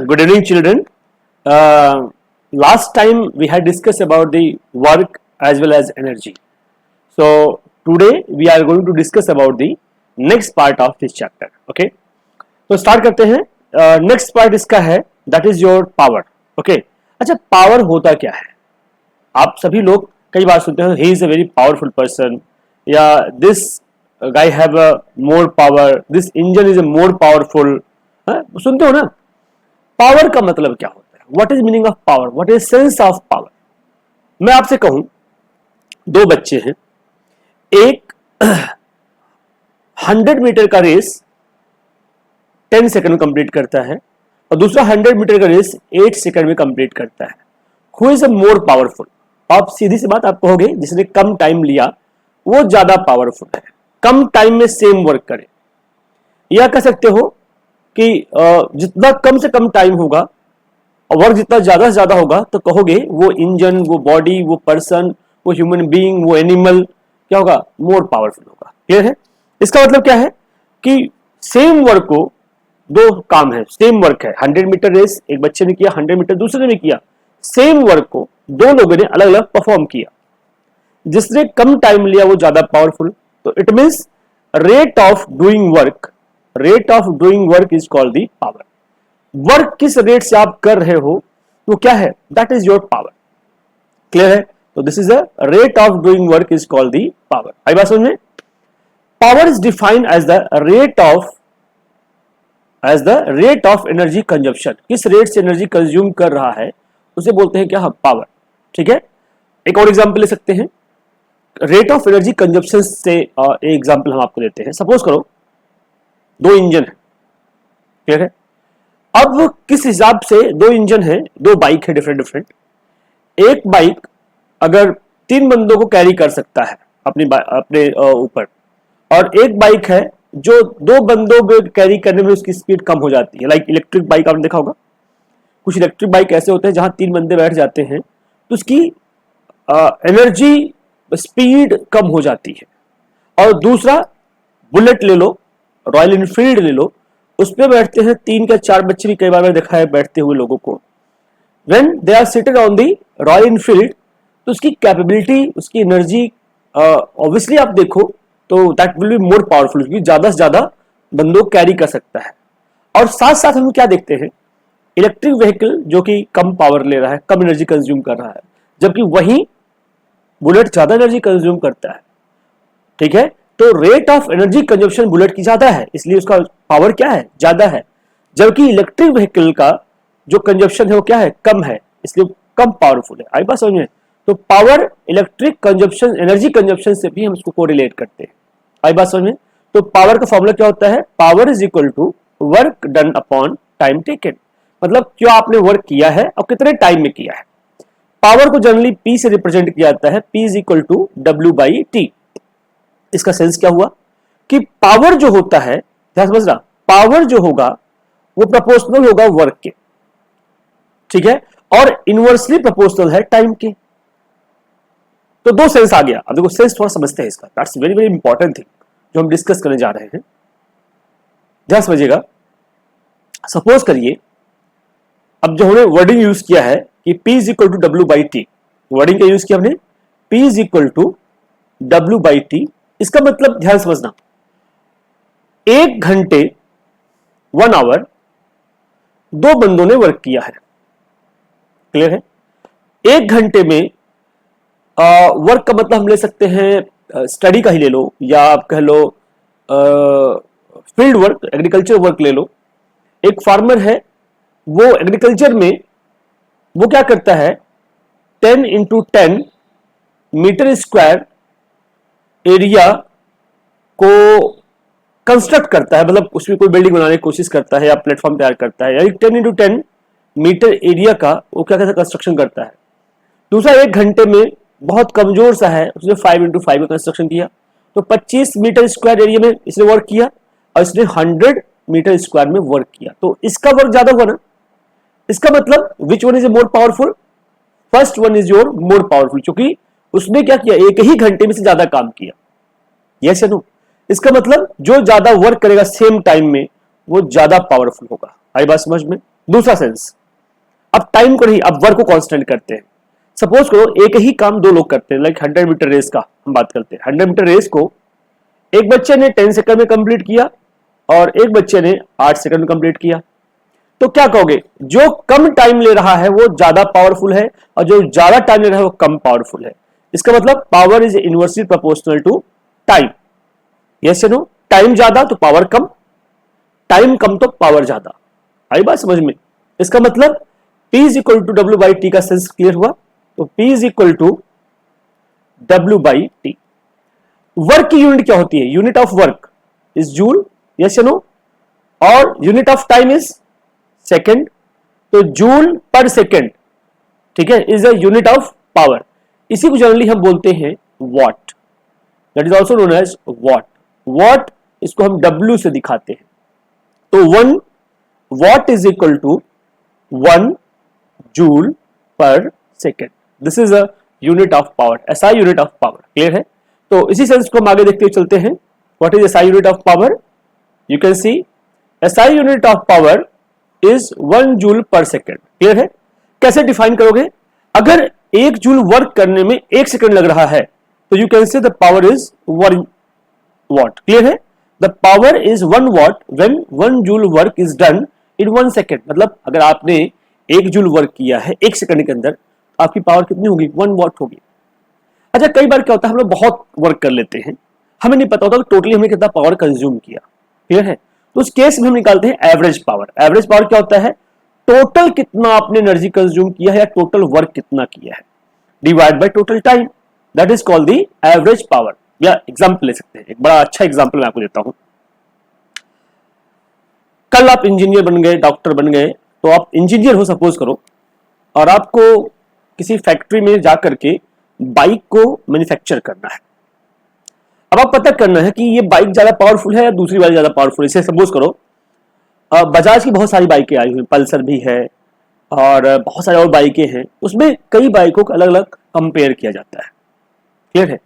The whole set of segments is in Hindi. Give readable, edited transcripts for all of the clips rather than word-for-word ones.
Good evening, children. Last time we had discussed about the work as well as energy. So today we are going to discuss about the next part of this chapter. Okay. तो start करते हैं. Next part इसका है that is your power. Okay. अच्छा, power होता क्या है? आप सभी लोग कई बार सुनते हैं he is a very powerful person या this guy have a more power, this engine is a more powerful. सुनते हो ना? पावर का मतलब क्या होता है? What is meaning of power? What is sense of power? मैं आपसे कहूं, दो बच्चे हैं, एक 100 मीटर का रेस 10 सेकंड में कंप्लीट करता है और दूसरा 100 मीटर का रेस 8 सेकंड में कंप्लीट करता है. Who is a more powerful? आप सीधी सी बात आप कहोगे जिसने कम टाइम लिया वो ज्यादा पावरफुल है, कम टाइम में सेम वर्क करे. या कह सकते हो कि जितना कम से कम टाइम होगा और वर्क जितना ज्यादा से ज्यादा होगा तो कहोगे वो इंजन, वो बॉडी, वो पर्सन, वो ह्यूमन बीइंग, वो एनिमल क्या होगा? मोर पावरफुल होगा. क्लियर है? इसका मतलब क्या है कि सेम वर्क को, दो काम है, सेम वर्क है, 100 मीटर रेस एक बच्चे ने किया, 100 मीटर दूसरे ने किया, सेम वर्क को दो लोगों ने अलग अलग परफॉर्म किया. जिसने कम टाइम लिया वो ज्यादा पावरफुल. तो it means rate of doing work, rate of doing work is called the power. Work किस रेट से आप कर रहे हो वो क्या है? That is your power. Clear है? तो this is a rate of doing work is called the power. आई बात समझ में? Power is defined as the rate of energy consumption. किस रेट से एनर्जी कंज्यूम कर रहा है उसे बोलते हैं क्या? पावर. ठीक है? एक और एग्जांपल ले सकते हैं. रेट ऑफ एनर्जी कंजप्शन से एक एग्जांपल हम आपको देते हैं. सपोज करो दो इंजन है. क्लियर है? अब किस हिसाब से दो इंजन है, दो बाइक है डिफरेंट. एक बाइक अगर 3 बंदों को कैरी कर सकता है अपने ऊपर, और एक बाइक है जो 2 बंदों को कैरी करने में उसकी स्पीड कम हो जाती है. लाइक इलेक्ट्रिक बाइक आपने देखा होगा. कुछ इलेक्ट्रिक बाइक ऐसे होते हैं जहां 3 बंदे बैठ जाते हैं तो उसकी एनर्जी स्पीड कम हो जाती है. और दूसरा बुलेट ले लो, रॉयल इनफील्ड ले लो, उस पे बैठते हैं 3 या 4 बच्चे भी कई बार देखा है बैठते हुए लोगों को. When they are seated on the Royal Enfield तो उसकी कैपेबिलिटी, उसकी एनर्जी ऑब्वियसली आप देखो तो that will be more powerful, क्योंकि ज्यादा से ज्यादा बंदों को कैरी कर सकता है. और साथ साथ हम क्या देखते हैं? इलेक्ट्रिक व्हीकल जो कि कम पावर ले रहा है, कम एनर्जी कंज्यूम कर रहा है, जबकि वही बुलेट ज्यादा एनर्जी कंज्यूम करता है. ठीक है? तो rate of energy consumption bullet की ज्यादा है, इसलिए उसका पावर क्या है? ज्यादा है. जबकि इलेक्ट्रिक व्हीकल का जो कंजप्शन है वो क्या है? कम है, इसलिए कम पावरफुल है. आई बात समझ में? तो power electric consumption, energy consumption से भी हम इसको कोरिलेट करते हैं. आई बात समझ में? तो पावर का फॉर्मूला क्या होता है? Power is equal to work done upon time taken. मतलब क्यों आपने वर्क किया है और कितने टाइम में किया है. पावर को जनरली P से रिप्रेजेंट किया जाता है. P is equal to W/T. इसका सेंस क्या हुआ कि पावर जो होता है, ध्यान समझना, पावर जो होगा वो प्रोपोर्शनल होगा वर्क के. ठीक है? और इनवर्सली प्रोपोर्शनल है टाइम के. तो दो सेंस आ गया. अब देखो सेंस थोड़ा समझते हैं इसका. That's very very important thing जो हम डिस्कस करने जा रहे हैं. ध्यान समझिएगा. सपोज करिए अब जो हमने वर्डिंग यूज किया है कि P is equal to W/T, wording का यूज किया हमने P is equal to W/T. इसका मतलब ध्यान समझना, 1 घंटे 1 आवर 2 बंदों ने वर्क किया है. क्लियर है? 1 घंटे में वर्क का मतलब हम ले सकते हैं स्टडी का ही ले लो, या आप कह लो फील्ड वर्क, एग्रीकल्चर वर्क ले लो. एक फार्मर है, वो एग्रीकल्चर में वो क्या करता है? 10 into 10 मीटर स्क्वायर एरिया को कंस्ट्रक्ट करता है, मतलब उसमें कोई बिल्डिंग बनाने की कोशिश करता है या प्लेटफॉर्म तैयार करता है. यानी 10 into 10 मीटर एरिया का वो क्या कहता है? कंस्ट्रक्शन करता है. दूसरा 1 घंटे में बहुत कमजोर सा है, उसने 5 into 5 का कंस्ट्रक्शन किया, तो 25 मीटर स्क्वायर एरिया में इसने वर्क किया और इसने 100 मीटर स्क्वायर में वर्क किया. तो इसका वर्क ज्यादा हुआ ना. इसका मतलब which one is more powerful? First one is your more powerful, क्योंकि उसने क्या किया? एक ही घंटे में से ज्यादा काम किया. यस या नो? इसका मतलब जो ज्यादा वर्क करेगा सेम टाइम में वो ज्यादा पावरफुल होगा. आई बात समझ में? दूसरा सेंस, अब टाइम को नहीं, अब वर्क को कांस्टेंट करते हैं। सपोज करो एक ही काम दो लोग करते हैं, लाइक 100 मीटर रेस का हम बात करते हैं। 100 मीटर रेस को एक बच्चे ने 10 सेकंड में कंप्लीट किया और एक बच्चे ने 8 सेकंड में कंप्लीट किया। तो क्या कहोगे, जो कम टाइम ले रहा है वो ज्यादा पावरफुल है और जो ज्यादा टाइम ले रहा है वो कम पावरफुल है। इसका मतलब power is inversely proportional to time. Yes या नो? टाइम ज्यादा तो पावर कम, टाइम कम तो पावर ज्यादा। आई बात समझ में? इसका मतलब P is equal to W by T का सेंस क्लियर हुआ। तो P is equal to W by T. Work की यूनिट क्या होती है? Unit of work is joule, yes या नो? और unit of time is second. तो जूल पर सेकेंड, ठीक है, is a unit of power. इसी को जनरली हम बोलते हैं watt, that is also known as watt. Watt इसको हम W से दिखाते हैं। तो 1 watt is equal to 1 joule per second. This is a unit of power, SI unit of power. Clear है? तो इसी सेंस को हम आगे देखते हुए चलते हैं। What is SI unit of power? You can see SI unit of power is 1 joule per second. Clear है? कैसे डिफाइन करोगे? अगर 1 जूल वर्क करने में 1 सेकेंड लग रहा है तो you can say the power is 1 watt. Clear है? The power is 1 watt when 1 joule work is done in 1 second. मतलब अगर आपने 1 जूल वर्क किया है 1 सेकंड के अंदर, आपकी पावर कितनी होगी? 1 वॉट होगी। अच्छा, कई बार क्या होता है, हम लोग बहुत वर्क कर लेते हैं, हमें नहीं पता होता कि टोटली हमने कितना पावर कंज्यूम किया। क्लियर है? तो उस केस में हम निकालते हैं एवरेज पावर। एवरेज पावर क्या होता है? टोटल कितना आपने एनर्जी कंज्यूम किया है या टोटल वर्क कितना किया है divide by total time, that is called the average power. या एग्जांपल ले सकते हैं, एक बड़ा अच्छा एग्जांपल मैं आपको देता हूं। कल आप इंजीनियर बन गए, डॉक्टर बन गए, तो आप इंजीनियर हो सपोज करो, और आपको किसी फैक्ट्री में जाकर के बाइक को मैन्युफैक्चर करना है। अब आप पता करना है कि ये बाइक ज्यादा पावरफुल है या दूसरी बाइक ज्यादा पावरफुल है। इसे सपोज करो बजाज की बहुत सारी बाइकें आई हुई, पल्सर भी है और बहुत सारी और बाइकें हैं, उसमें कई बाइकों को अलग अलग कंपेयर किया जाता है। क्लियर है?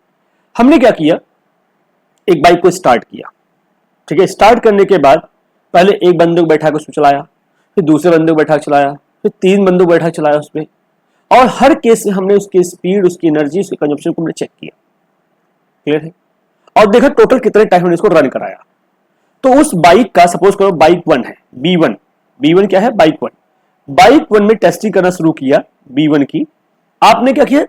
हमने क्या किया, एक बाइक को स्टार्ट किया। ठीक है, स्टार्ट करने के बाद पहले एक बंदे को बैठा के उसमें चलाया, फिर दूसरे बंदे को बैठा के चलाया, फिर 3 बंदों को बैठा के चलाया उसमें, और हर केस में हमने उसकी स्पीड, उसकी एनर्जी, उसके कंजप्शन को हमने चेक किया। क्लियर है? और देखा टोटल कितने टाइम हमने इसको रन कराया। तो उस बाइक का सपोज करो बाइक 1 है, B1 क्या है? बाइक 1। बाइक 1 में टेस्टिंग करना शुरू किया B1 की। आपने क्या किया?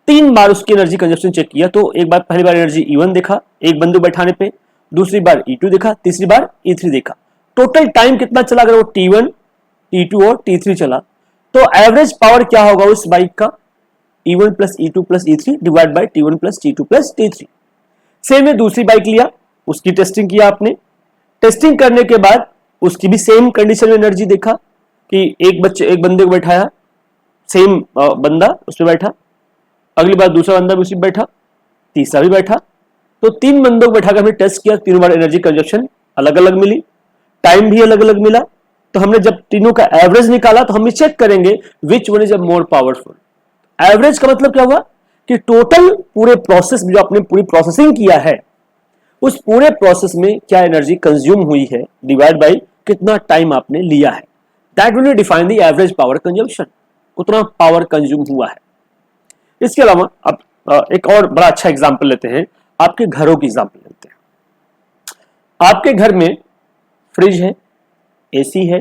3 बार उसकी एनर्जी कंजप्शन चेक किया। तो एक बार, पहली बार एनर्जी E1 देखा एक बंदूक बैठाने पे, दूसरी बार E2 देखा, तीसरी बार E3 देखा। टोटल टाइम कितना चला? अगर वो T1, T2 और T3 चला, तो एवरेज पावर क्या होगा उस बाइक का? E1 plus E2 plus E3 divide by T1 plus T2 plus T3। Same है, दूसरी बाइक लिया, उसकी टेस्टिंग किया आपने। टेस्टिंग करने के बाद उसकी भी सेम कंडीशन में एनर्जी देखा कि एक बंदे को बैठाया, सेम बंदा उसमें बैठा, अगली बार दूसरा बंदा भी उसी में बैठा, तीसरा भी बैठा। तो 3 बंदों को बैठाकर हमने टेस्ट किया, तीनों बार एनर्जी कंजप्शन अलग अलग मिली, टाइम भी अलग अलग मिला। तो हमने जब तीनों का एवरेज निकाला तो हम चेक करेंगे which one is a more powerful. Average का मतलब क्या हुआ कि टोटल पूरे प्रोसेस में जो आपने पूरी प्रोसेसिंग किया है, उस पूरे प्रोसेस में क्या एनर्जी कंज्यूम हुई है डिवाइड बाय कितना टाइम आपने लिया है, that will define the average power consumption. उतना पावर कंज्यूम हुआ है। इसके अलावा अब एक और बड़ा अच्छा एग्जांपल लेते हैं, आपके घरों की एग्जांपल लेते हैं। आपके घर में फ्रिज है, एसी है,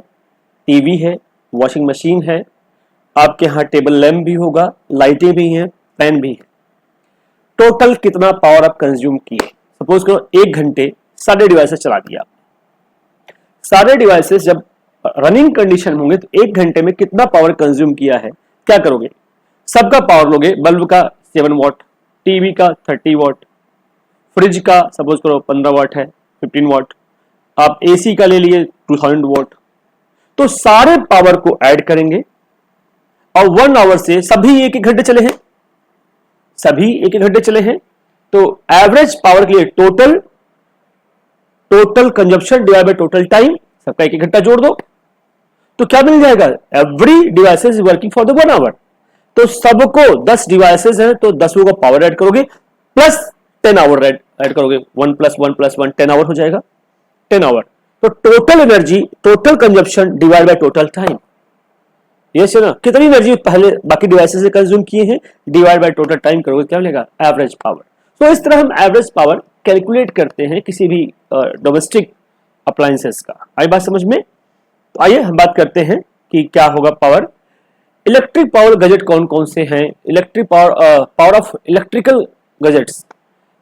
टीवी है, वॉशिंग मशीन है, आपके यहाँ टेबल लैंप भी होगा, लाइटें भी हैं, फैन भी है। टोटल कितना पावर आप कंज्यूम किए? सपोज करो 1 घंटे सारे डिवाइसेस चला दिया। सारे डिवाइसेस जब रनिंग कंडीशन होंगे तो 1 घंटे में कितना पावर कंज्यूम किया है, क्या करोगे? सबका पावर लोगे। बल्ब का 7 वॉट, टीवी का 30 वॉट, फ्रिज का सपोज करो 15 वॉट है, 15 वॉट, आप एसी का ले लिए 2000 वॉट। तो सारे पावर को ऐड करेंगे और 1 आवर से सभी 1-1 घंटे चले हैं, सभी 1-1 घंटे चले हैं। तो एवरेज पावर के लिए total consumption divide by total time, सबका 1-1 घंटा जोड़ दो तो क्या मिल जाएगा? Every devices is working for the 1 hour. तो सबको 10 डिवाइसेस हैं तो 10 को पावर ऐड करोगे प्लस 10 आवर ऐड करोगे, 1 + 1 + 1 10 आवर हो जाएगा, 10 आवर। तो total energy, total consumption divide by total time. Yes है ना, कितनी एनर्जी पहले बाकी डिवाइसेस से कंज्यूम किए हैं डिवाइड बाय टोटल टाइम करोगे, क्या मिलेगा? Average power. तो इस तरह हम एवरेज पावर कैलकुलेट करते हैं किसी भी डोमेस्टिक अप्लायंसेस का। आई बात समझ में? तो आइए हम बात करते हैं कि क्या होगा पावर। इलेक्ट्रिक पावर गैजेट कौन कौन से हैं? Electric power, power of electrical gadgets.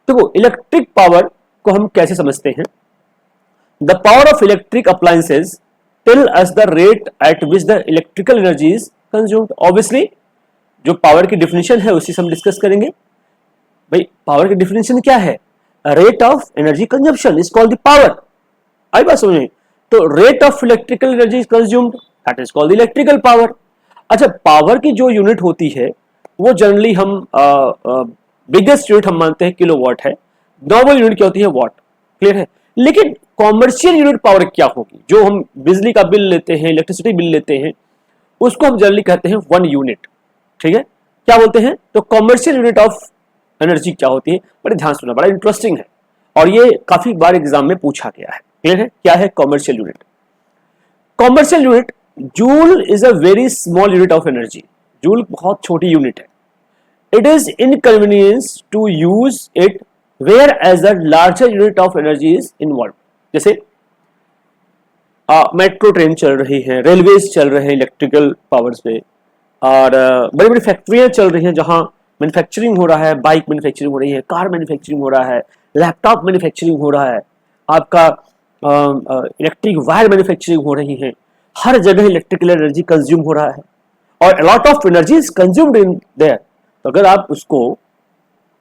देखो इलेक्ट्रिक पावर को हम कैसे समझते हैं? The power of electric appliances tell us the rate at which the electrical energy is consumed. Obviously जो पावर की डिफिनेशन है उसी से हम डिस्कस करेंगे। भाई पावर की डिफिनेशन क्या है? Rate of energy consumption is called the power. आई बात समझ में? तो rate of electrical energy consumed that is called electrical power. अच्छा, पावर की जो यूनिट होती है वो जनरली हम बिगेस्ट यूनिट हम मानते हैं किलोवाट है, नॉर्मल यूनिट क्या होती है? वाट। क्लियर है? लेकिन कॉमर्शियल यूनिट पावर क्या होगी? जो हम बिजली का बिल लेते हैं, इलेक्ट्रिसिटी बिल लेते हैं, उसको हम जनरली कहते हैं 1 यूनिट। ठीक है, क्या बोलते हैं? तो कॉमर्शियल यूनिट ऑफ एनर्जी क्या होती है? बड़े ध्यान सुनना, बड़ा इंटरेस्टिंग है और ये काफी बार एग्जाम में पूछा गया है। क्लियर है? क्या है commercial unit? Commercial unit, joule is a very small unit of energy. Joule बहुत छोटी यूनिट है। It is inconvenience to use it whereas a larger unit of energy is involve. जैसे मेट्रो ट्रेन चल रही है, रेलवेज चल रहे हैं इलेक्ट्रिकल पावर्स पे, और बड़ी बड़ी फैक्ट्रियां चल रही हैं जहां मैन्युफैक्चरिंग हो रहा है, बाइक मैन्युफैक्चरिंग हो रही है, कार मैन्युफैक्चरिंग हो रहा है, लैपटॉप मैन्युफैक्चरिंग हो रहा है, आपका इलेक्ट्रिक वायर मैन्युफैक्चरिंग हो रही है। हर जगह इलेक्ट्रिकल एनर्जी कंज्यूम हो रहा है और a lot of energy is consumed in their. तो अगर आप उसको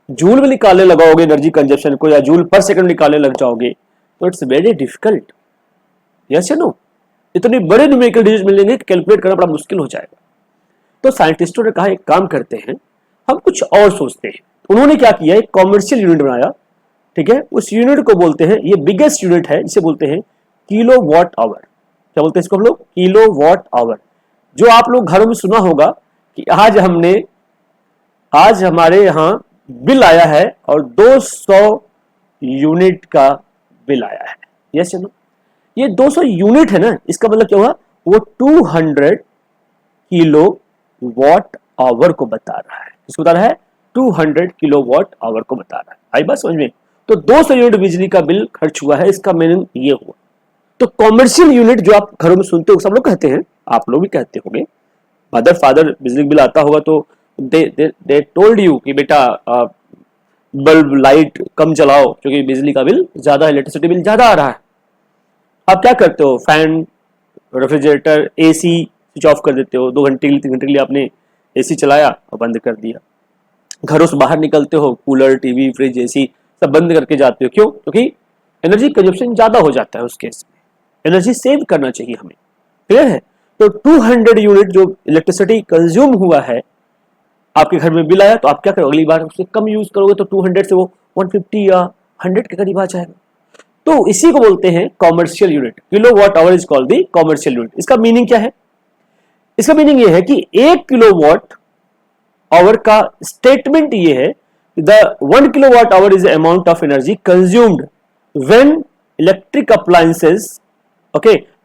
जूल में निकालने लगाओगे एनर्जी कंजप्शन को, या जूल पर सेकंड निकालने लग जाओगे, तो इट्स वेरी डिफिकल्ट। यस या नो? इतने बड़े न्यूमेरिकल डिजिट मिलेंगे कि कैलकुलेट करना बड़ा मुश्किल हो जाएगा। तो साइंटिस्टों ने कहा एक काम करते हैं, हम कुछ और सोचते हैं। उन्होंने क्या किया? एक कॉमर्शियल यूनिट बनाया। ठीक है, उस यूनिट को बोलते हैं, ये बिगेस्ट यूनिट है, इसे बोलते हैं किलो वॉट आवर। क्या बोलते हैं इसको हम लोग? Kilowatt hour. जो आप लोग घरों में सुना होगा कि आज हमारे यहाँ बिल आया है और 200 यूनिट का बिल आया है। यस या नो? ये 200 यूनिट है ना, इसका मतलब क्या हुआ? वो 200 किलो वॉट आवर को बता रहा है। किसको बता रहा है? 200 किलो वॉट आवर को बता रहा है। आई बात समझ में? तो 200 यूनिट बिजली का बिल खर्च हुआ है, इसका मीनिंग ये हुआ। तो कॉमर्शियल यूनिट जो आप घरों में सुनते हो, सब लोग कहते हैं, आप लोग भी कहते होंगे, मदर फादर बिजली बिल आता होगा तो दे टोल्ड यू कि बेटा बल्ब लाइट कम जलाओ क्योंकि बिजली का बिल ज्यादा, इलेक्ट्रिसिटी बिल ज्यादा आ रहा है। आप क्या करते हो? Fan, refrigerator, AC switch off कर देते हो। 2 घंटे के लिए, 3 घंटे के लिए आपने एसी चलाया और बंद कर दिया। घरों से बाहर निकलते हो, कूलर, टीवी, फ्रिज, एसी सब बंद करके जाते हो। क्यों? क्योंकि एनर्जी कंजप्शन ज्यादा हो जाता है उस केस में। एनर्जी सेव करना चाहिए हमें। क्लियर है? तो 200 यूनिट जो इलेक्ट्रिसिटी कंज्यूम हुआ है, आपके घर में बिल आया, तो आप क्या करोगे? अगली बार उससे कम यूज करोगे तो 200 से वो 150 या 100 के करीब आ जाएगा। तो इसी को बोलते हैं commercial unit. Kilo watt hour is called the commercial unit. इसका मीनिंग क्या है? इसका मीनिंग ये है कि 1 किलो वॉट आवर का स्टेटमेंट ये है, the 1 kilowatt hour is amount of energy consumed when electric appliances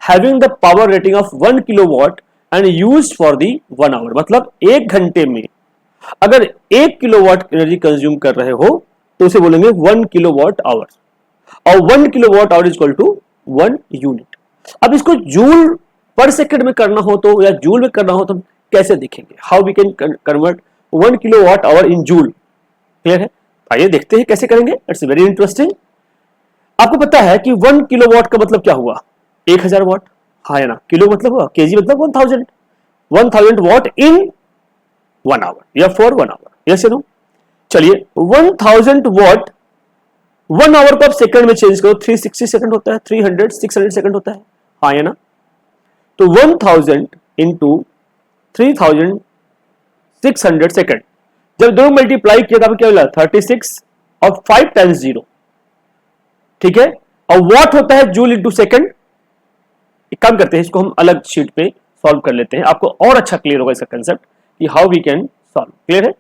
having the power rating of 1 kilowatt and used for the 1 hour। मतलब 1 घंटे में अगर 1 किलोवाट एनर्जी कंज्यूम कर रहे हो तो उसे बोलेंगे 1 किलोवाट आवर, और 1 kilowatt hour is equal to 1 unit. अब इसको जूल पर सेकंड में करना हो तो, या जूल में करना हो तो कैसे देखेंगे? How we can convert 1 kilowatt hour in joule. Clear है? आइए देखते हैं कैसे करेंगे। It's very interesting. आपको पता है कि 1 किलोवाट का मतलब क्या हुआ? 1000 वाट। हाँ है ना? किलो मतलब हुआ, केजी मतलब 1000 वाट इन 1 आवर या फॉर 1 आवर। यस या नो? चलिए 1000 वाट 1 आवर को आप सेकंड में चेंज करो, 360 सेकंड होता है, 600 सेकंड होता है। हाँ है ना? तो 1000 इंटू 3600 सेकंड, जब दोनों मल्टीप्लाई किया तो क्या मिला? 36 और 5 टाइम्स 0। ठीक है? और वॉट होता है जूल इंटू सेकंड। एक काम करते हैं, इसको हम अलग शीट पे सॉल्व कर लेते हैं, आपको और अच्छा क्लियर होगा इसका कंसेप्ट कि how we can solve. Clear है?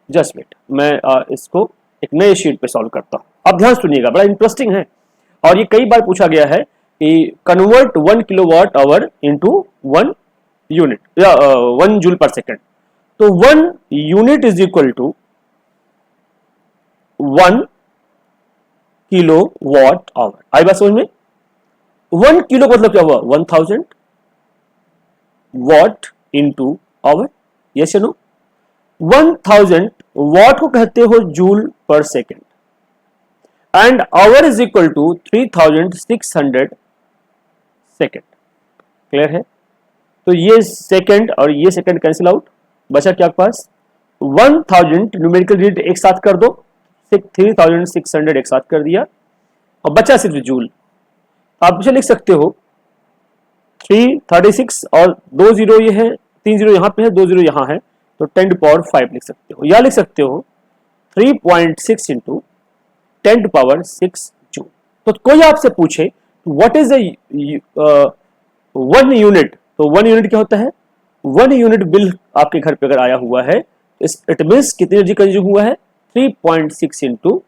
जस्ट वेट, मैं इसको एक नए शीट पे सॉल्व करता हूं। आप ध्यान सुनिएगा, बड़ा इंटरेस्टिंग है और ये कई बार पूछा गया है convert 1 kilowatt hour into 1 unit या 1 जूल पर सेकेंड। तो 1 unit is equal to 1 kilowatt hour. आई बात समझ में? 1 किलो मतलब क्या हुआ? 1000 वॉट इंटू आवर। यस या नो? 1000 वॉट को कहते हो joule per second and hour is equal to 3600 second. Clear है? तो ये सेकेंड और ये सेकेंड कैंसिल आउट, बचा क्या आपके पास? 1000 न्यूमेरिकल यूनिट एक साथ कर दो, 3600 एक साथ कर दिया और बचा सिर्फ जूल। आप इसे लिख सकते हो 336 और 2 जीरो ये है, 3 जीरो यहां पे है, 2 जीरो यहां है, तो 10 टू पावर 5 लिख सकते हो, या लिख सकते हो 3.6 इंटू 10 टू पावर 6 जूल। तो कोई आपसे पूछे व्हाट इज द 1 यूनिट, तो 1 यूनिट क्या होता है? 1 यूनिट बिल आपके घर पे अगर आया हुआ है, इट मींस कितनी एनर्जी कंज्यूम हुआ है? 3.6 into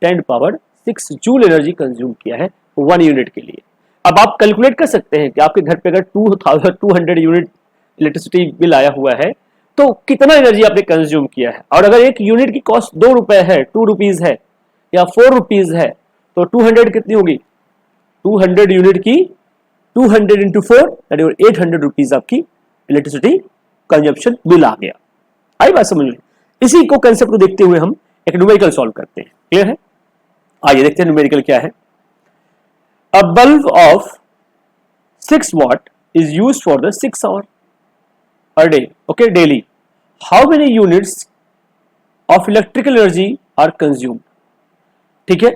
10 power 6 joule energy consume किया है 1 यूनिट के लिए। अब आप कैलकुलेट कर सकते हैं कि आपके घर पे अगर 2200 यूनिट इलेक्ट्रिसिटी बिल आया हुआ है तो कितना एनर्जी आपने कंज्यूम किया है। और अगर एक यूनिट की कॉस्ट 2 रुपए है, 2 रुपीज है या 4 रुपीज है, तो 200 कितनी होगी? 200 यूनिट की 200 इंटू 4 दैट इज 800 रुपीज आपकी इलेक्ट्रिसिटी कंजप्शन बिल आ गया। आई बात समझ में? इसी को कंसेप्ट को देखते हुए हम एक न्यूमेरिकल सॉल्व करते हैं। क्लियर है? आइए देखते हैं न्यूमेरिकल क्या है। अ bulb of 6 watt is used for the 6 hour per day, okay, daily. How many units of electrical energy are consumed? ठीक है,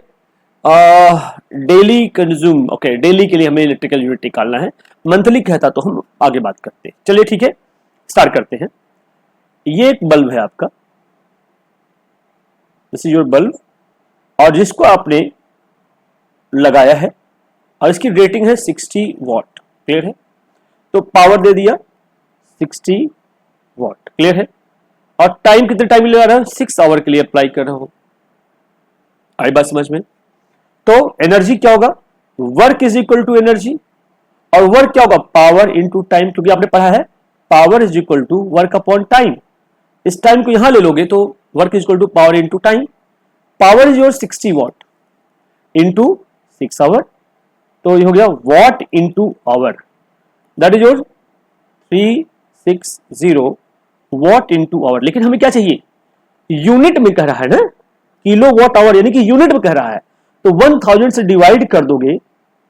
डेली कंज्यूम, ओके, डेली के लिए हमें इलेक्ट्रिकल यूनिट निकालना है। मंथली कहता तो हम आगे बात करते हैं। चलिए ठीक है, स्टार्ट करते हैं। ये एक बल्ब है आपका, दिस इज योर बल्ब, और जिसको आपने लगाया है और इसकी रेटिंग है 60 वॉट। क्लियर है? तो पावर दे दिया 60 वॉट। क्लियर है? और टाइम कितने टाइम लगा रहा है? 6 आवर के लिए अप्लाई कर रहा हूं। आई बात समझ में? तो एनर्जी क्या होगा? Work is equal to energy, और वर्क क्या होगा? पावर इंटू टाइम, क्योंकि आपने पढ़ा है power is equal to work upon time. इस टाइम को यहां ले लोगे तो work is equal to power into time. Power is your 60 watt into 6 hour, तो ये हो गया watt into hour, that is your 360 watt into hour. लेकिन हमें क्या चाहिए? यूनिट में कह रहा है ना, किलो वॉट आवर, यानी कि यूनिट में कह रहा है। तो 1000 से डिवाइड कर दोगे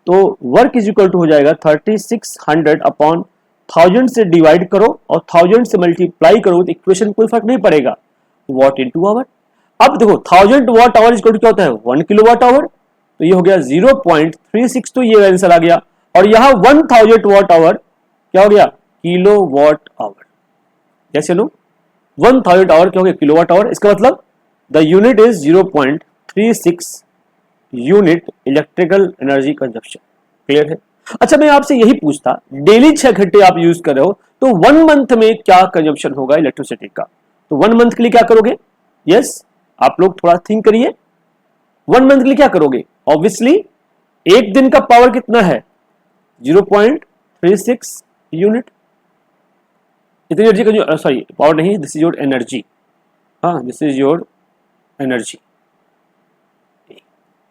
तो वर्क इज इक्वल टू हो जाएगा 3600 अपॉन 1000 से डिवाइड करो और 1000 से मल्टीप्लाई करो, तो इक्वेशन कोई फर्क नहीं पड़ेगा, वॉट इंटू आवर। अब देखो 1000 watt hour is equal to क्या होता है? 1 किलो वॉट आवर, तो ये हो गया 0.36, तो ये आंसर आ गया। और यहां 1000 वॉट आवर क्या हो गया? Kilowatt hour. जैसे नो 1000 आवर क्या हो गया? Kilowatt hour. इसका मतलब the unit is 0.36 unit electrical energy consumption. Clear है? अच्छा, मैं आपसे यही पूछता, डेली 6 घंटे आप यूज कर रहे हो, तो 1 मंथ में क्या कंजप्शन होगा इलेक्ट्रिसिटी का? तो 1 मंथ के लिए क्या करोगे? यस, आप लोग थोड़ा थिंक करिए। 1 मंथ के लिए क्या करोगे? ऑब्वियसली एक दिन का पावर कितना है? 0.36 यूनिट। इतनी एनर्जी का, सॉरी पावर नहीं, दिस इज योर एनर्जी। हाँ, दिस इज योर एनर्जी।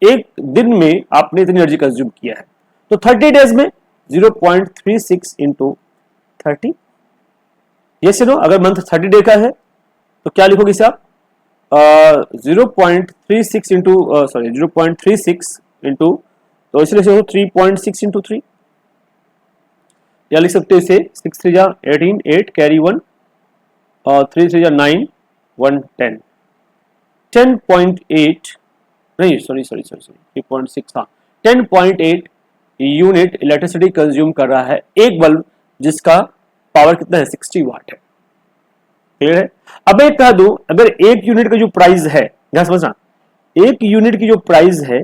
एक दिन में आपने इतनी एनर्जी कंज्यूम किया है, तो 30 डेज में 0.36 इंटू 30। ये सुनो, अगर मंथ 30 डे का है तो क्या लिखोगे इसे आप? 0.36 इंटू 0.36 इंटू, तो इसलिए से 3.6 इंटू 3, या लिख सकते हो इसे 6 3 18, 8 कैरी 1 और 3 3 9 1 10, 10.8 नहीं, सॉरी 3.6, हाँ 10.8 यूनिट इलेक्ट्रिसिटी कंज्यूम कर रहा है एक बल्ब, जिसका पावर कितना है? 60 वाट है। क्लियर है? अब एक कह दूं, अगर एक यूनिट का जो प्राइस है, ध्यान समझना, एक यूनिट की जो प्राइस है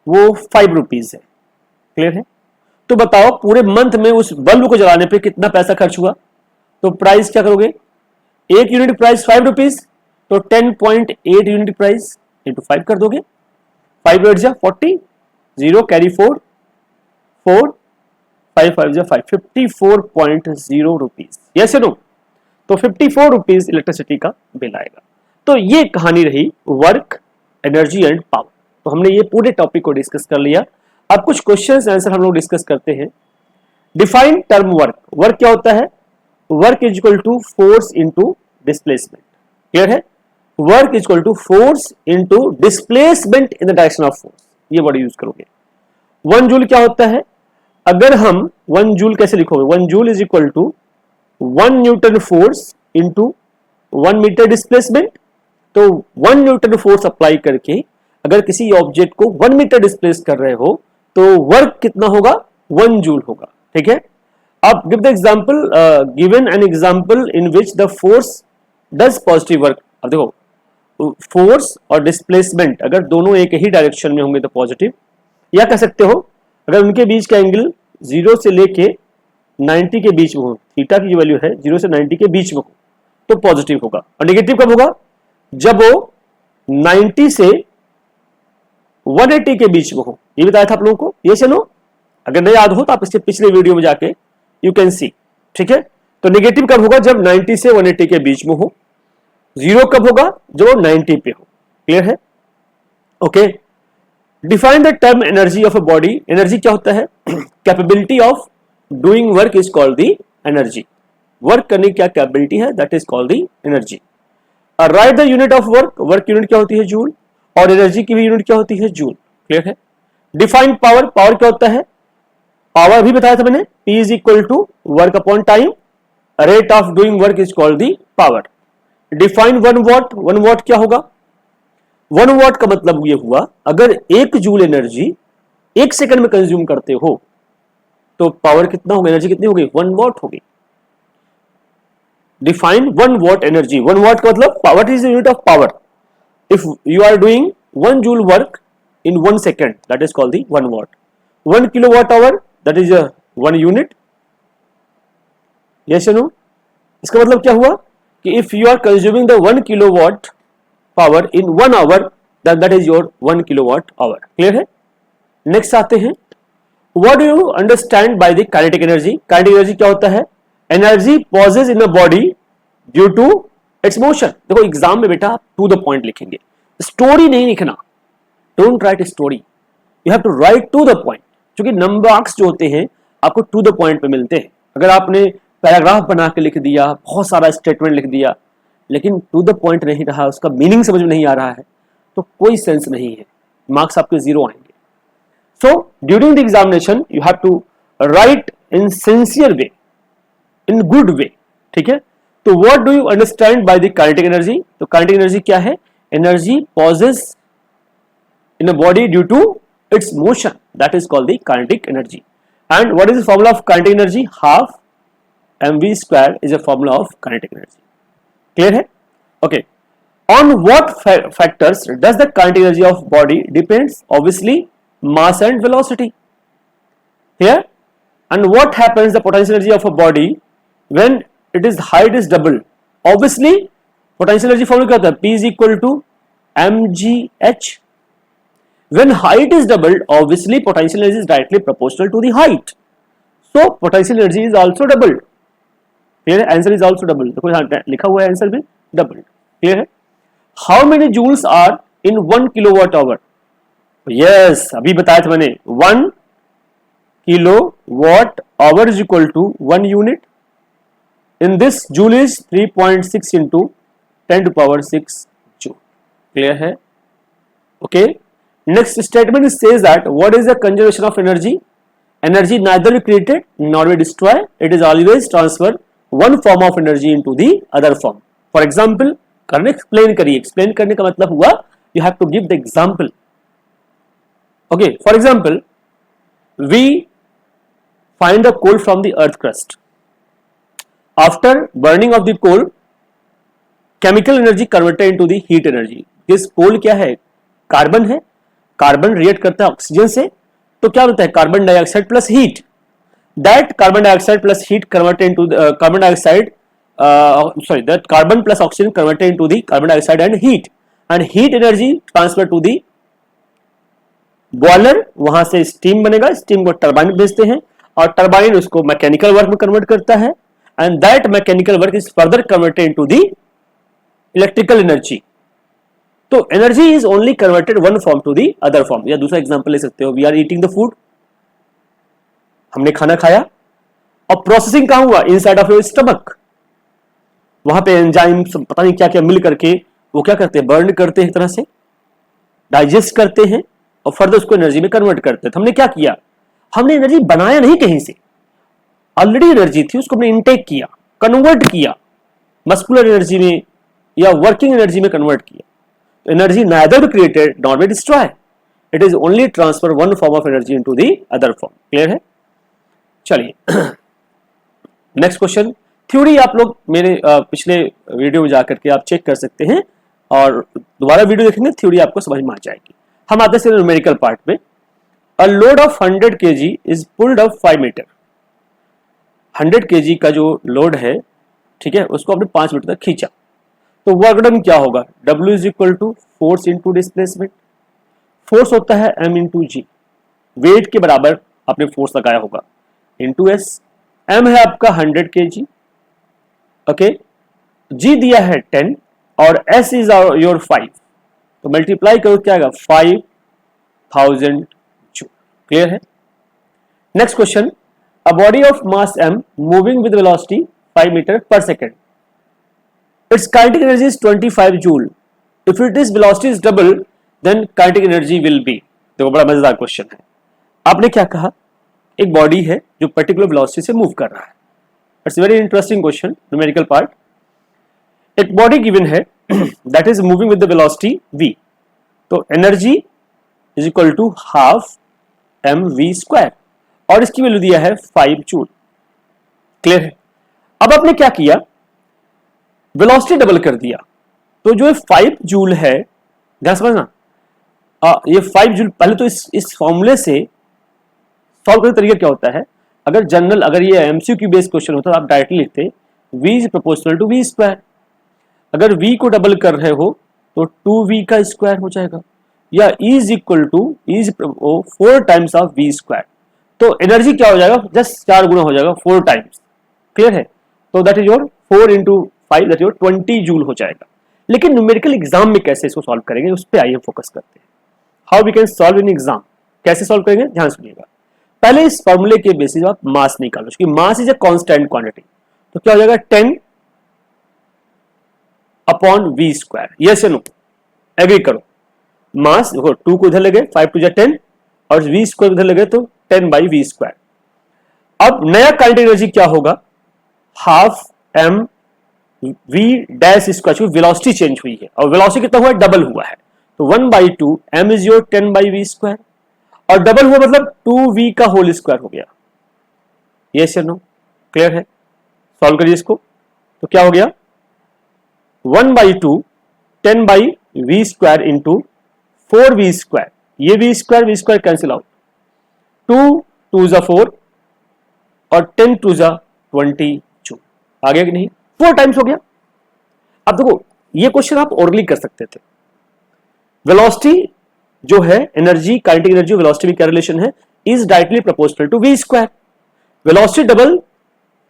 वो 5 रुपीज है। क्लियर है? तो बताओ पूरे मंथ में उस बल्ब को जलाने पे कितना पैसा खर्च हुआ? तो प्राइस क्या करोगे? एक यूनिट प्राइस 5 रुपीज, तो 10.8 यूनिट प्राइस इंटू 5 कर दोगे। 5 8 जा 40, 0 कैरी 4, 54 54.0 रुपीज, यस नो। तो 54 रुपीज इलेक्ट्रिसिटी का बिल आएगा। तो ये कहानी रही वर्क, एनर्जी एंड पावर। तो हमने ये पूरे टॉपिक को डिस्कस कर लिया। अब कुछ क्वेश्चंस आंसर हम लोग डिस्कस करते हैं। Define term work. वर्क क्या होता है? Work is equal to force into displacement. Clear है? Work is equal to force into displacement in the direction of force, ये वर्ड यूज करोगे। 1 जूल क्या होता है? अगर हम 1 जूल कैसे लिखोगे? 1 joule is equal to 1 newton force into 1 metre displacement. तो 1 न्यूटन फोर्स अप्लाई करके अगर किसी ऑब्जेक्ट को 1 मीटर डिस्प्लेस कर रहे हो तो वर्क कितना होगा? 1 जूल होगा। ठीक है। अब give the example, given an example in which the force does positive work. अब देखो, फोर्स और डिस्प्लेसमेंट अगर दोनों एक ही डायरेक्शन में होंगे तो पॉजिटिव, या कह सकते हो अगर उनके बीच का एंगल 0 से लेके 90 के बीच में हो, थीटा की जो वैल्यू है 0 से 90 के बीच में हो तो पॉजिटिव होगा। और नेगेटिव कब होगा? जब वो 90 से 180 के बीच में हो। ये बताया था आप लोगों को, ये चलो अगर नहीं याद हो तो आप इसके पिछले वीडियो में जाके यू कैन सी। ठीक है। तो नेगेटिव कब होगा? जब 90 से 180 के बीच में हो। 0 कब होगा? जब वो 90 पे हो। क्लियर है? Okay. Define the term energy of a body. Energy क्या होता है? Capability of doing work is called the energy. Work करने की क्या कैपेबिलिटी है, that is called the energy. Right the unit of work. Work unit क्या होती है? जूल। और एनर्जी की भी यूनिट क्या होती है? जूल। क्लियर है? Define power. पावर क्या होता है? पावर भी बताया था मैंने, P is equal to work upon time, rate of doing work is called the power. Define 1 watt. 1 watt क्या होगा? 1 वॉट का मतलब ये हुआ अगर 1 जूल एनर्जी 1 सेकंड में कंज्यूम करते हो तो पावर कितना होगा? एनर्जी कितनी होगी? 1 वॉट होगी। Define 1 what energy. 1 वॉट का मतलब power is unit of power. If you are doing 1 joule work in 1 second, that is called the 1 watt. 1 kilowatt hour, that is a 1 unit. Yes or no? इसका मतलब क्या हुआ कि if you are consuming the 1 kilowatt power in 1 hour, then that is your 1 kilowatt hour. Clear है? Next आते हैं, what do you understand by the kinetic energy? Kinetic energy क्या होता है? Energy pauses in a body due to its motion. देखो एग्जाम में बेटा to the point लिखेंगे, स्टोरी नहीं लिखना। Don't write a story. You have to write to the point. क्योंकि नंबर मार्क्स जो होते हैं आपको टू द पॉइंट पे मिलते हैं। अगर आपने पैराग्राफ बना के लिख दिया, बहुत सारा स्टेटमेंट लिख दिया, लेकिन टू द पॉइंट नहीं रहा, उसका मीनिंग समझ में नहीं आ रहा है, तो कोई सेंस नहीं है, मार्क्स आपके 0 आएंगे। So during the examination you have to write in sincere way, in good way. ठीक है। तो what do you understand by the kinetic energy? तो काइनेटिक एनर्जी क्या है? Energy possess in a body due to its motion, that is called the kinetic energy. And what is the formula of kinetic energy? Half mv square is a formula of kinetic energy. Clear है? Okay. On what factors does the kinetic energy of body depends? Obviously mass and velocity. Here. And what happens the potential energy of a body when its height is doubled? Obviously potential energy formula क्या होता है? P is equal to mgh. When height is doubled, obviously potential energy is directly proportional to the height. So potential energy is also doubled. Clear है? Answer is also doubled. देखो यहाँ लिखा हुआ है आंसर में doubled. Clear है? How many joules are in 1 kilowatt hour? Yes, अभी बताया था मैंने 1 kilowatt hour is equal to 1 unit. In this joule is 3.6 into 10 to power 6 joule. Clear है? Okay. Next statement says that what is the conservation of energy? Energy neither be created nor be destroyed. It is always transfer one form of energy into the other form. For example, करने explain करिए। Explain करने का मतलब हुआ you have to give the example. Okay, for example, we find the coal from the earth crust. After burning of the coal, chemical energy converted into the heat energy. This coal क्या है? कार्बन है। कार्बन रिएक्ट करता है ऑक्सीजन से, तो क्या होता है? Carbon dioxide plus heat. That carbon dioxide plus heat converted into carbon dioxide, that carbon plus oxygen converted into the carbon dioxide and heat, and heat energy transfer to the boiler, वहां से स्टीम बनेगा, स्टीम को टरबाइन भेजते हैं और टरबाइन उसको मैकेनिकल वर्क में कन्वर्ट करता है and that mechanical work is further converted into the electrical energy. तो energy is only converted one form to the other form. या दूसरा एग्जांपल ले सकते हो, we are eating the food, हमने खाना खाया और प्रोसेसिंग कहां हुआ, इनसाइड ऑफ योर स्टमक। वहां पे एंजाइम्स पता नहीं क्या क्या मिल करके वो क्या करते हैं, बर्न करते हैं, एक तरह से डाइजेस्ट करते हैं और फर्दर उसको एनर्जी में कन्वर्ट करते हैं। तो हमने क्या किया, हमने एनर्जी बनाया नहीं कहीं से, ऑलरेडी एनर्जी थी, उसको हमने इनटेक किया, कन्वर्ट किया, मस्कुलर एनर्जी में या वर्किंग एनर्जी में कन्वर्ट किया। तो energy neither created nor be destroy, it is only transfer one form of energy into the other form. Clear है? चलिए नेक्स्ट क्वेश्चन। थ्योरी आप लोग मेरे पिछले वीडियो में जाकर के आप चेक कर सकते हैं और दोबारा वीडियो देखेंगे, थ्योरी आपको समझ में आ जाएगी। हम आते हैं न्यूमेरिकल पार्ट में। A load of 100 kg is pulled up 5 metre. 100 kg का जो लोड है, ठीक है, उसको आपने 5 मीटर तक खींचा, तो वर्क डन क्या होगा, W is equal to force into displacement. Force होता है M इंटू जी, वेट के बराबर आपने फोर्स लगाया होगा, इंटू S। M है आपका 100 kg, ओके, G दिया है 10 और S इज योर 5, तो मल्टीप्लाई करो क्या आएगा, 5000 जूल। क्लियर है? Next question. A body of mass M moving with velocity 5 metre per second, its kinetic energy is 25 joule. If its velocity is double, then kinetic energy will be। देखो बड़ा मजेदार क्वेश्चन है। आपने क्या कहा, एक बॉडी है जो पर्टिकुलर वेलोसिटी से मूव कर रहा है। It's very interesting question, numerical part. एक बॉडी गिवन है that is moving with the velocity v, तो energy is equal to half mv square और इसकी वैल्यू दिया है 5 जूल। क्लियर है? अब आपने क्या किया, वेलोसिटी डबल कर दिया, तो जो 5 जूल है, ध्यान समझना, ये 5 जूल पहले तो इस फॉर्मूले से सॉल्व करने का तरीका क्या होता है, अगर जनरल, अगर ये एमसीक्यू बेस्ड क्वेश्चन होता तो आप डायरेक्टली लिखते v is proportional to v square. अगर v को डबल कर रहे हो तो 2v का स्क्वायर हो जाएगा, या e is equal two is 4 times of v square. तो एनर्जी क्या हो जाएगा, जस्ट 4 गुना हो जाएगा, 4 टाइम्स। क्लियर है? तो that is your 4 into 5, that is your 20 joule हो जाएगा। लेकिन न्यूमेरिकल एग्जाम में कैसे इसको सॉल्व करेंगे, उस पर आइए हम फोकस करते हैं। How we can solve in exam, कैसे सॉल्व करेंगे, ध्यान सुनिएगा। पहले इस फॉर्मूले के बेसिस आप मास निकालो, क्योंकि mass is a constant quantity. तो क्या हो जाएगा, 10 अपॉन v स्क्वायर। यस या नो, एग्री करो। मास देखो, 2 को इधर लगे, 5 टू 10 और v स्क्वायर इधर लगे तो 10 बाई v स्क्वायर। अब नया काइनेटिक एनर्जी क्या होगा, half m v dash square, क्योंकि वेलोसिटी चेंज हुई है और वेलोसिटी कितना हुआ है, डबल हुआ है, तो 1/2 m is your 10 by v square, और डबल हुआ मतलब 2v का होल स्क्वायर हो गया। यस या नो, क्लियर है? सॉल्व करिए इसको, तो क्या हो गया, 1/2 10 by v square into 4v square. ये v स्क्वायर कैंसिल आउट, 2 2 जा 4 और 10 2 जा 20 जूल। आ गया कि नहीं, 4 टाइम्स हो गया। अब देखो, ये क्वेश्चन आप ओरली कर सकते थे। वेलोसिटी जो है, एनर्जी, काइनेटिक एनर्जी वेलोसिटी में क्या रिलेशन है, is directly proportional to v square. Velocity double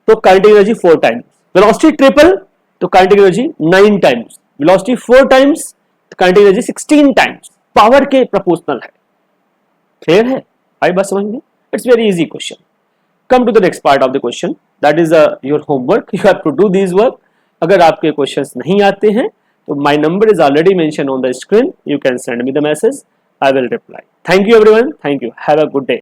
तो kinetic energy 4 times, velocity triple तो kinetic energy 9 times, velocity 4 times तो काइनेटिक एनर्जी 16 टाइम्स, पावर के प्रोपोर्शनल है। क्लियर है? आई बात समझ में? It's very easy question. Come to the next part of the question, that is your homework, you have to do this work. अगर आपके क्वेश्चंस नहीं आते हैं तो my number is already mention on the screen, you can send me the message, I will reply. Thank you everyone. Thank you. Have a good day.